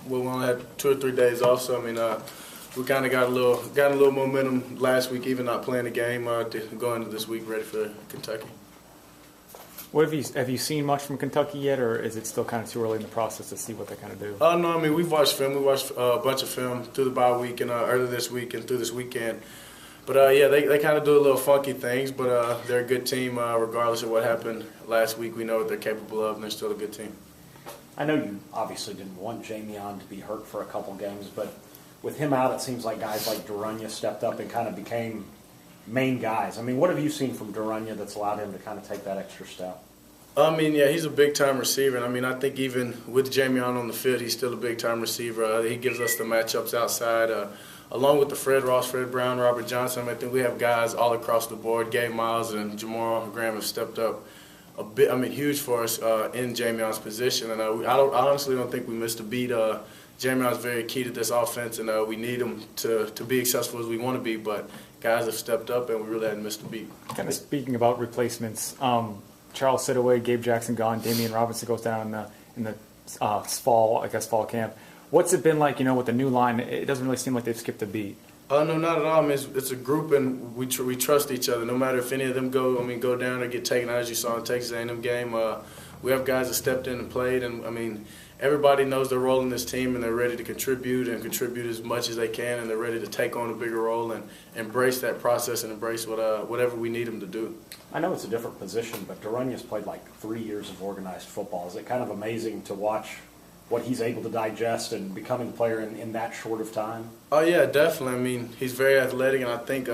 we only had 2 or 3 days off, so I mean, we kind of got a little momentum last week, even not playing the game, to go into this week ready for Kentucky. What have you seen much from Kentucky yet, or is it still kind of too early in the process to see what they kind of do? No, I mean, we've watched film. We watched a bunch of film through the bye week and earlier this week and through this weekend. But, yeah, they kind of do a little funky things, but they're a good team regardless of what happened last week. We know what they're capable of, and they're still a good team. I know you obviously didn't want Jamion to be hurt for a couple games, but with him out, it seems like guys like Durunya stepped up and kind of became main guys. I mean, what have you seen from Durunya that's allowed him to kind of take that extra step? I mean, yeah, he's a big-time receiver. And I mean, I think even with Jamion on the field, he's still a big-time receiver. He gives us the matchups outside. Along with the Fred Ross, Fred Brown, Robert Johnson, I think we have guys all across the board. Gabe Miles and Jamal Graham have stepped up a bit. I mean, huge for us in Jamion's position. And I honestly don't think we missed a beat. Jamion's very key to this offense, and we need him to be successful as we want to be. But guys have stepped up, and we really hadn't missed a beat. Kind of speaking about replacements, Charles Sidaway, Gabe Jackson gone, Damian Robinson goes down in the fall camp. What's it been like, with the new line? It doesn't really seem like they've skipped a beat. No, not at all. I mean, it's a group, and we trust each other. No matter if any of them go down or get taken out, as you saw in the Texas A&M game. We have guys that stepped in and played, and I mean, everybody knows their role in this team, and they're ready to contribute as much as they can, and they're ready to take on a bigger role and embrace that process and embrace whatever we need them to do. I know it's a different position, but Durunya's played like 3 years of organized football. Is it kind of amazing to watch what he's able to digest and becoming a player in that short of time? Oh, yeah, definitely. I mean, he's very athletic, and I think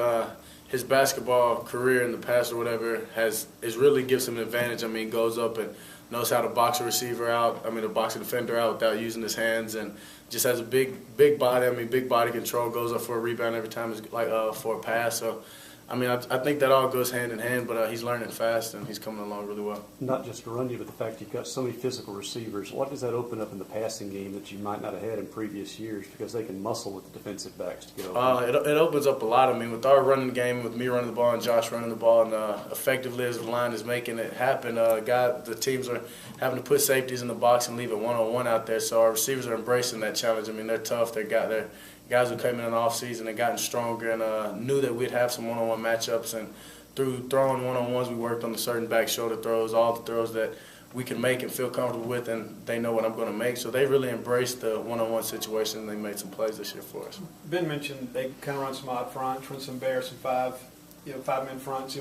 his basketball career in the past or whatever is really gives him an advantage. I mean, goes up and knows how to box a receiver out, to box a defender out without using his hands, and just has a big body. I mean, big body control, goes up for a rebound every time it's like for a pass. So, I mean, I think that all goes hand in hand, but he's learning fast, and he's coming along really well. Not just Durunya, but the fact you've got so many physical receivers. What does that open up in the passing game that you might not have had in previous years, because they can muscle with the defensive backs to get over? It opens up a lot. I mean, with our running game, with me running the ball and Josh running the ball, and effectively as the line is making it happen, the teams are having to put safeties in the box and leave it one-on-one out there. So our receivers are embracing that challenge. I mean, they're tough. They got their guys who came in the offseason and gotten stronger and knew that we'd have some one-on-one matchups. And through throwing one-on-ones, we worked on the certain back shoulder throws, all the throws that we can make and feel comfortable with, and they know what I'm going to make. So they really embraced the one-on-one situation, and they made some plays this year for us. Ben mentioned they kind of run some odd fronts, run some bear, some five-man fronts.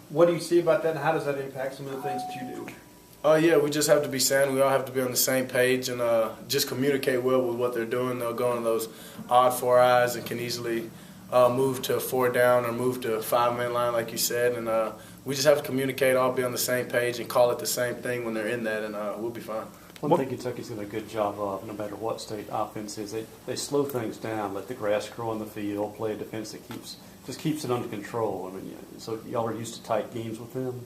What do you see about that, and how does that impact some of the things that you do? Yeah, we just have to be sound. We all have to be on the same page and just communicate well with what they're doing. They'll go on those odd 4 eyes and can easily move to 4 down or move to a 5-man line, like you said. And we just have to communicate, all be on the same page, and call it the same thing when they're in that, and we'll be fine. One thing Kentucky's done a good job of, no matter what state offense is, they slow things down, let the grass grow on the field, play a defense that keeps it under control. I mean, so y'all are used to tight games with them?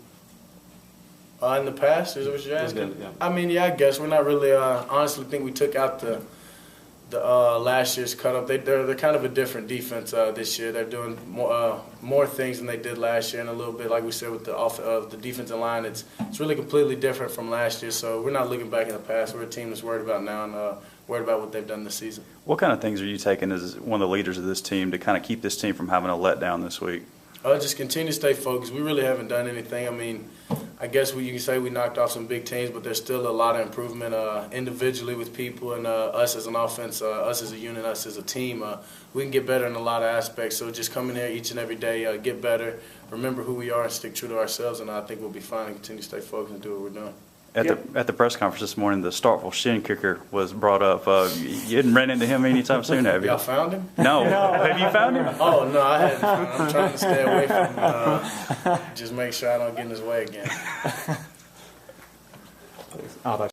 In the past, is that what you're asking? Yeah. I mean, yeah, I guess we're not really. Honestly, think we took out the last year's cut-up. They're kind of a different defense this year. They're doing more things than they did last year, and a little bit, like we said, with the defensive line, it's really completely different from last year. So we're not looking back in the past. We're a team that's worried about now and worried about what they've done this season. What kind of things are you taking as one of the leaders of this team to kind of keep this team from having a letdown this week? Just continue to stay focused. We really haven't done anything. I mean, I guess you can say we knocked off some big teams, but there's still a lot of improvement individually with people and us as an offense, us as a unit, us as a team. We can get better in a lot of aspects. So just come in here each and every day, get better, remember who we are, and stick true to ourselves, and I think we'll be fine and continue to stay focused and do what we're doing. At the press conference this morning, the Starkville shin kicker was brought up. You hadn't ran into him anytime soon, have you? Y'all found him? No. Have you found him? Oh, no, I haven't found him. I'm trying to stay away from him. Just make sure I don't get in his way again.